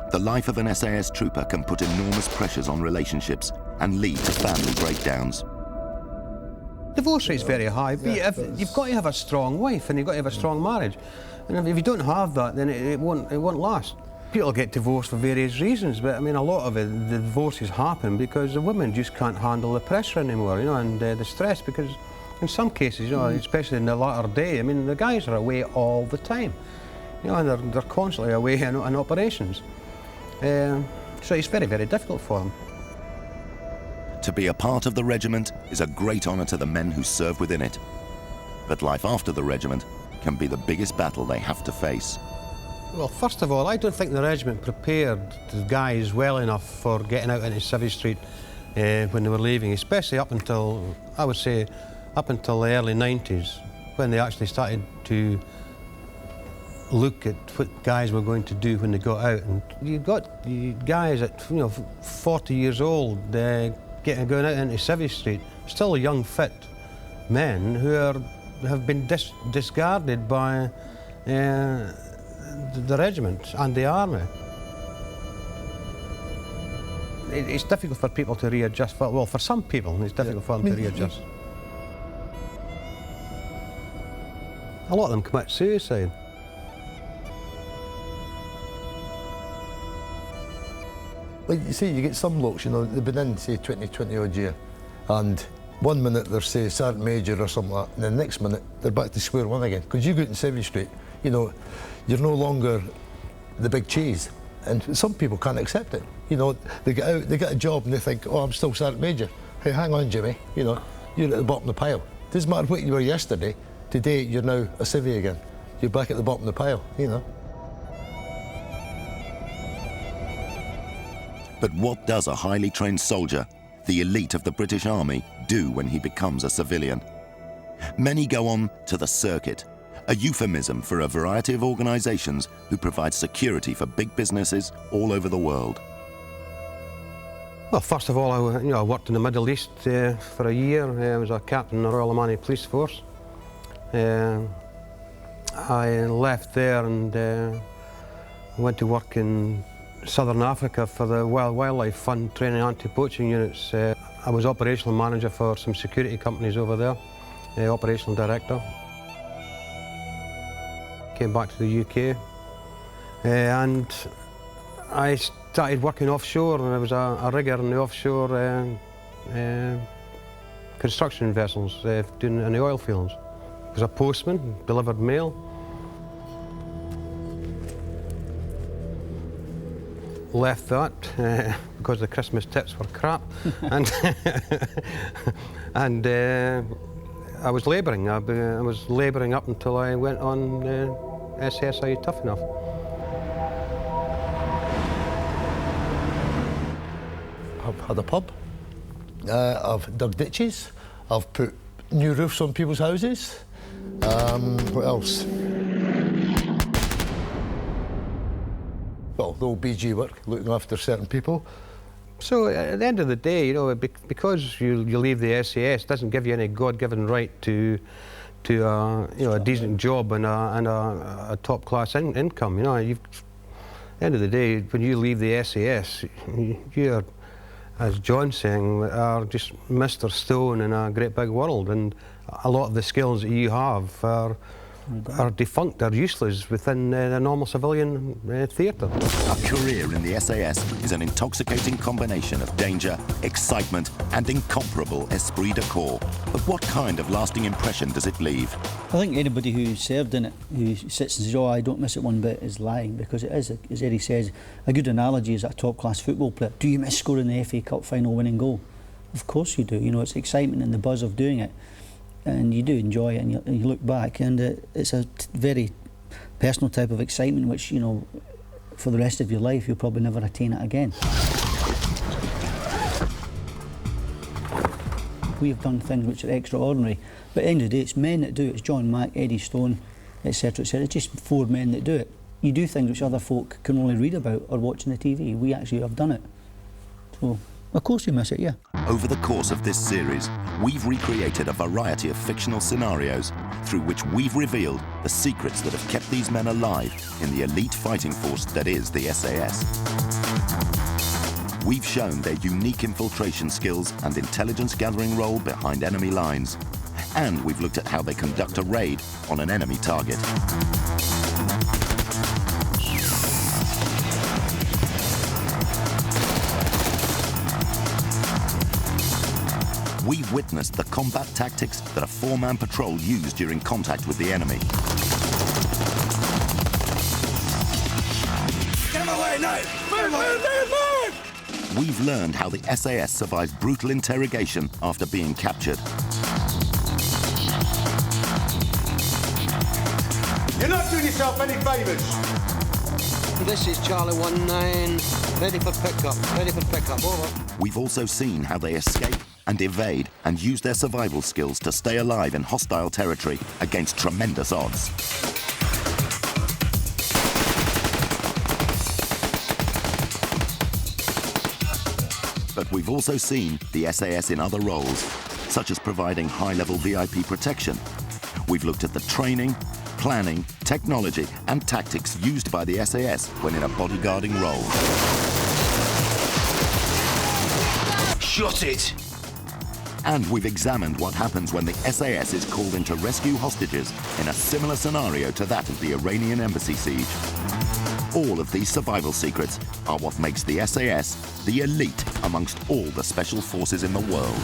The life of an SAS trooper can put enormous pressures on relationships and lead to family breakdowns. Divorce rate's very high, but you've got to have a strong wife and you've got to have a strong marriage. And if you don't have that, then it won't last. People get divorced for various reasons, but I mean, a lot of it, the divorces happen because the women just can't handle the pressure anymore, and the stress, because in some cases, especially in the latter day, I mean, the guys are away all the time, and they're constantly away in operations. So it's very, very difficult for them. To be a part of the regiment is a great honour to the men who serve within it. But life after the regiment can be the biggest battle they have to face. Well, first of all, I don't think the regiment prepared the guys well enough for getting out into Sabre Street when they were leaving, especially up until, I would say, up until the early 90s, when they actually started to look at what guys were going to do when they got out. And you've got guys at 40 years old going out into Sabre Street, still young, fit men who have been discarded by the regiment and the army. It's difficult for people to readjust. Well, for some people, it's difficult for them to readjust. A lot of them commit suicide. Like you say, you get some blokes, they've been in, say, 20 odd year, and one minute they're, say, sergeant major or something like that, and the next minute they're back to square one again. Because you go out in Sabre Street, you're no longer the big cheese, and some people can't accept it. They get out, they get a job, and they think, oh, I'm still sergeant major. Hey, hang on, Jimmy, you're at the bottom of the pile. Doesn't matter what you were yesterday, today you're now a civvy again. You're back at the bottom of the pile, But what does a highly trained soldier, the elite of the British Army, do when he becomes a civilian? Many go on to the circuit, a euphemism for a variety of organisations who provide security for big businesses all over the world. Well, first of all, I worked in the Middle East for a year. I was a captain in the Royal Omani Police Force. I left there and I went to work in Southern Africa for the Wildlife Fund training anti-poaching units. I was operational manager for some security companies over there, operational director. Came back to the UK and I started working offshore, and I was a rigger in the offshore construction vessels doing in the oil fields. I was a postman, delivered mail. Left that because the Christmas tips were crap, and I was labouring. I was labouring up until I went on SAS Tough Enough. I've had a pub. I've dug ditches. I've put new roofs on people's houses. What else? Well, the old BG work, looking after certain people. So at the end of the day, you know, because you leave the SAS, doesn't give you any God-given right to you know, a decent job and a top-class income. You know, at the end of the day, when you leave the SAS, you're, as John's saying, are just Mr. Stone in a great big world, and a lot of the skills that you have are defunct, are useless within a normal civilian theatre. A career in the SAS is an intoxicating combination of danger, excitement and incomparable esprit de corps. But what kind of lasting impression does it leave? I think anybody who served in it, who sits and says, oh, I don't miss it one bit, is lying, because it is, as Eddie says, a good analogy is a top-class football player. Do you miss scoring the FA Cup final winning goal? Of course you do. You know, it's excitement and the buzz of doing it. And you do enjoy it, and you look back, and it's a very personal type of excitement which, you know, for the rest of your life you'll probably never attain it again. We have done things which are extraordinary, but at the end of the day it's men that do it. It's John Mack, Eddie Stone, etc, etc. It's just 4 men that do it. You do things which other folk can only read about or watch on the TV. We actually have done it. So, of course you miss it, yeah. Over the course of this series, we've recreated a variety of fictional scenarios through which we've revealed the secrets that have kept these men alive in the elite fighting force that is the SAS. We've shown their unique infiltration skills and intelligence-gathering role behind enemy lines, and we've looked at how they conduct a raid on an enemy target. We've witnessed the combat tactics that a 4-man patrol used during contact with the enemy. Get him away, no! Move! We've learned how the SAS survives brutal interrogation after being captured. You're not doing yourself any favours. This is Charlie 19, ready for pickup, over. We've also seen how they escape and evade and use their survival skills to stay alive in hostile territory against tremendous odds. But we've also seen the SAS in other roles, such as providing high-level VIP protection. We've looked at the training, planning, technology and tactics used by the SAS when in a bodyguarding role. Shut it! And we've examined what happens when the SAS is called in to rescue hostages in a similar scenario to that of the Iranian embassy siege. All of these survival secrets are what makes the SAS the elite amongst all the special forces in the world.